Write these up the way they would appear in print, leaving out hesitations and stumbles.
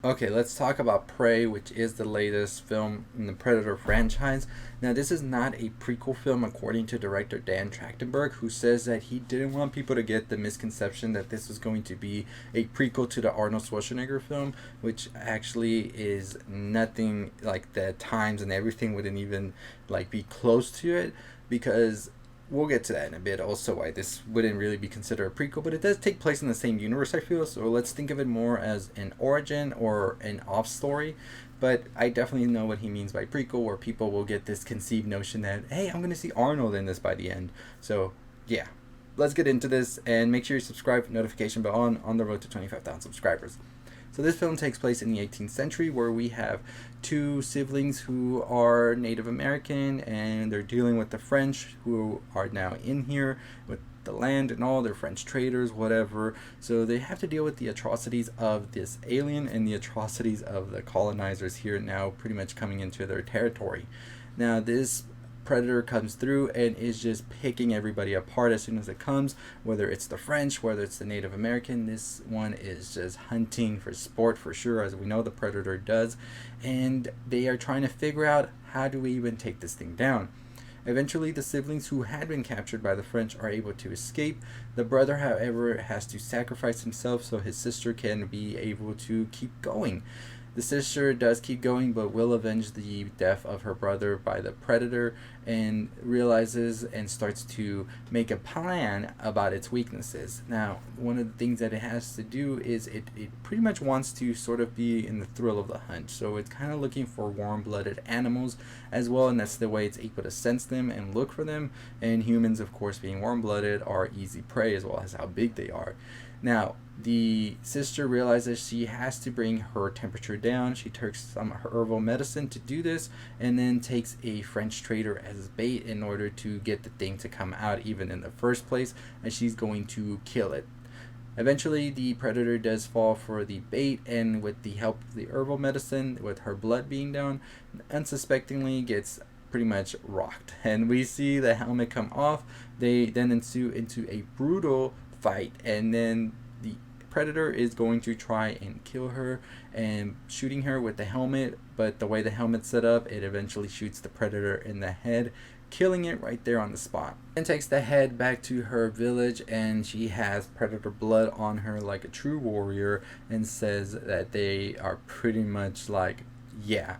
Okay, let's talk about Prey, which is the latest film in the Predator franchise. Now, this is not a prequel film, according to director Dan Trachtenberg, who says that he didn't want people to get the misconception that this was going to be a prequel to the Arnold Schwarzenegger film, which actually is nothing like the times and everything wouldn't even like be close to it, because we'll get to that in a bit. Also, why this wouldn't really be considered a prequel, but it does take place in the same universe, I feel. So let's think of it more as an origin or an off story. But I definitely know what he means by prequel, where people will get this conceived notion that, hey, I'm going to see Arnold in this by the end. So, yeah. Let's get into this, and make sure you subscribe, notification bell on the road to 25,000 subscribers. So this film takes place in the 18th century, where we have two siblings who are Native American, and they're dealing with the French, who are now in here with the land and all. They're French traders, whatever. So they have to deal with the atrocities of this alien and the atrocities of the colonizers here, now pretty much coming into their territory. Now this predator comes through and is just picking everybody apart as soon as it comes, whether it's the French, whether it's the Native American. This one is just hunting for sport for sure, as we know the predator does, and they are trying to figure out, how do we even take this thing down? Eventually, the siblings who had been captured by the French are able to escape. The brother, however, has to sacrifice himself so his sister can be able to keep going. The sister does keep going, but will avenge the death of her brother by the predator, and realizes and starts to make a plan about its weaknesses. Now, one of the things that it has to do is it pretty much wants to sort of be in the thrill of the hunt. So it's kind of looking for warm-blooded animals as well, and that's the way it's able to sense them and look for them. And humans, of course, being warm-blooded, are easy prey as well as how big they are. Now, the sister realizes she has to bring her temperature down. She takes some herbal medicine to do this, and then takes a French trader as bait in order to get the thing to come out even in the first place, and she's going to kill it. Eventually, the predator does fall for the bait, and with the help of the herbal medicine, with her blood being down, unsuspectingly gets pretty much rocked. And we see the helmet come off. They then ensue into a brutal fight, and then the predator is going to try and kill her and shooting her with the helmet, but the way the helmet's set up, it eventually shoots the predator in the head, killing it right there on the spot. And takes the head back to her village, and she has predator blood on her like a true warrior, and says that they are pretty much like, yeah,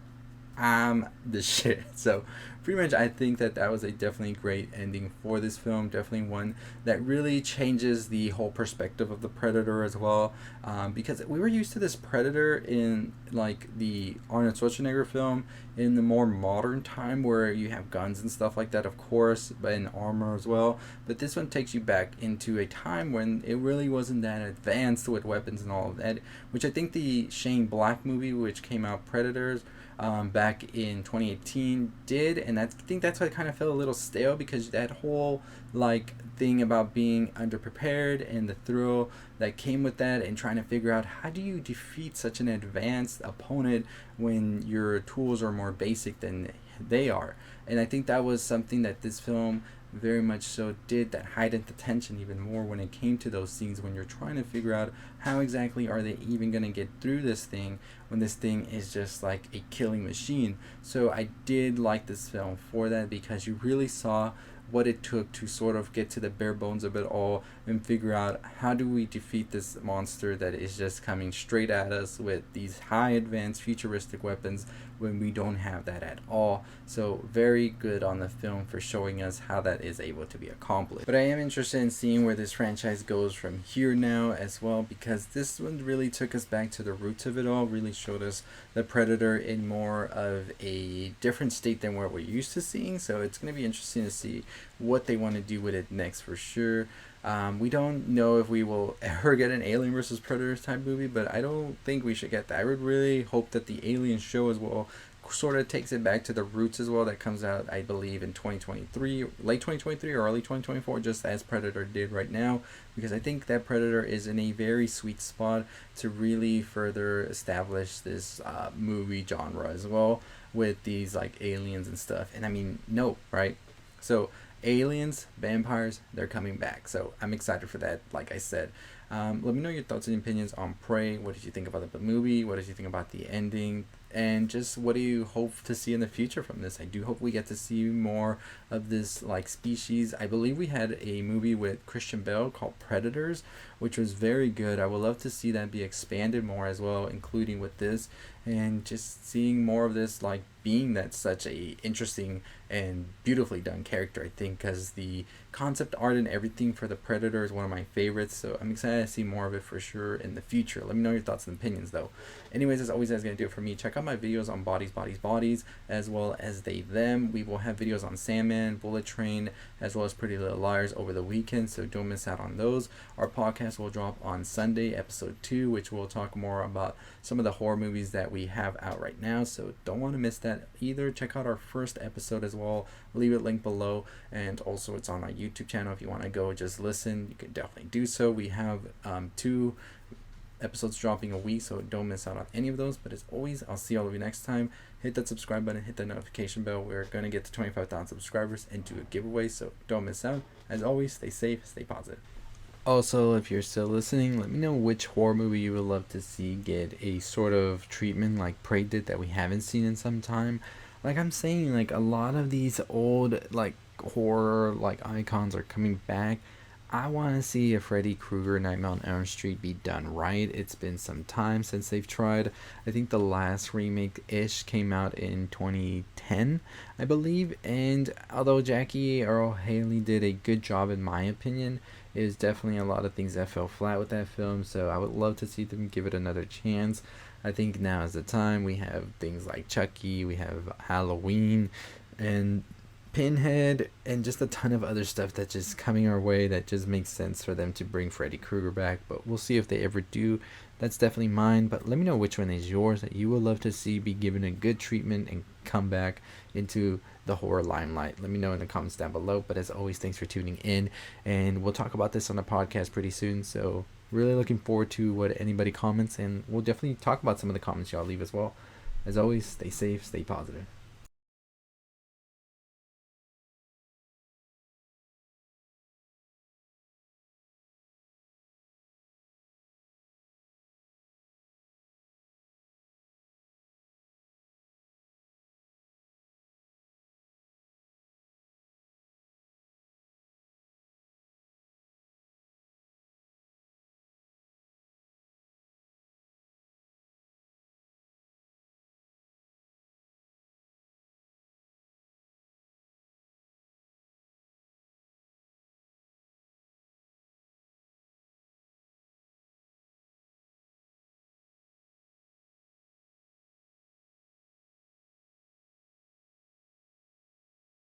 I'm the shit. So pretty much I think that was a definitely great ending for this film. Definitely one that really changes the whole perspective of the predator as well, because we were used to this predator in like the Arnold Schwarzenegger film in the more modern time, where you have guns and stuff like that, of course, but in armor as well. But this one takes you back into a time when it really wasn't that advanced with weapons and all of that, which I think the Shane Black movie, which came out, Predators, back in 2018 did, and I think that's why it kind of felt a little stale, because that whole like thing about being underprepared and the thrill that came with that, and trying to figure out how do you defeat such an advanced opponent when your tools are more basic than they are. And I think that was something that this film very much so did, that heightened the tension even more when it came to those scenes when you're trying to figure out how exactly are they even going to get through this thing when this thing is just like a killing machine. So I did like this film for that, because you really saw what it took to sort of get to the bare bones of it all and figure out, how do we defeat this monster that is just coming straight at us with these high advanced futuristic weapons when we don't have that at all. So very good on the film for showing us how that is able to be accomplished. But I am interested in seeing where this franchise goes from here now as well, because this one really took us back to the roots of it all, really showed us the Predator in more of a different state than what we're used to seeing. So it's going to be interesting to see what they want to do with it next for sure. We don't know if we will ever get an Alien versus Predators type movie, but I don't think we should get that. I would really hope that the Alien show as well sort of takes it back to the roots as well. That comes out, I believe, in 2023, late 2023 or early 2024, just as Predator did right now, because I think that Predator is in a very sweet spot to really further establish this movie genre as well, with these like aliens and stuff. And I mean, no, right? So aliens, vampires, they're coming back. So I'm excited for that, like I said. Let me know your thoughts and opinions on Prey. What did you think about the movie? What did you think about the ending? And just what do you hope to see in the future from this? I do hope we get to see more of this like species. I believe we had a movie with Christian Bale called Predators, which was very good. I would love to see that be expanded more as well, including with this, and just seeing more of this, like being that such a interesting and beautifully done character. I think because the concept art and everything for the Predator is one of my favorites, so I'm excited to see more of it for sure in the future. Let me know your thoughts and opinions though. Anyways, as always, that's gonna do it for me. Check out my videos on bodies, as well as they them. We will have videos on Sandman, Bullet Train, as well as Pretty Little Liars over the weekend, so don't miss out on those. Our podcast will drop on Sunday, episode 2, which will talk more about some of the horror movies that we have out right now, so don't want to miss that either. Check out our first episode as well. Leave it linked below, and also it's on our YouTube channel. If you want to go just listen, you can definitely do so. We have 2 episodes dropping a week, so don't miss out on any of those. But as always, I'll see all of you next time. Hit that subscribe button, hit that notification bell. We're going to get to 25,000 subscribers and do a giveaway, so don't miss out. As always, stay safe, stay positive. Also, if you're still listening, let me know which horror movie you would love to see get a sort of treatment like Prey did that we haven't seen in some time. Like I'm saying, like a lot of these old like horror like icons are coming back. I want to see a Freddy Krueger Nightmare on Elm Street be done right. It's been some time since they've tried. I think the last remake-ish came out in 2010, I believe. And although Jackie Earl Haley did a good job in my opinion, there's definitely a lot of things that fell flat with that film. So I would love to see them give it another chance. I think now is the time. We have things like Chucky, we have Halloween, and Pinhead, and just a ton of other stuff that's just coming our way that just makes sense for them to bring Freddy Krueger back. But we'll see if they ever do. That's definitely mine, but let me know which one is yours that you would love to see be given a good treatment and come back into the horror limelight. Let me know in the comments down below. But as always, thanks for tuning in, and we'll talk about this on the podcast pretty soon, so really looking forward to what anybody comments, and we'll definitely talk about some of the comments y'all leave as well. As always, stay safe, stay positive.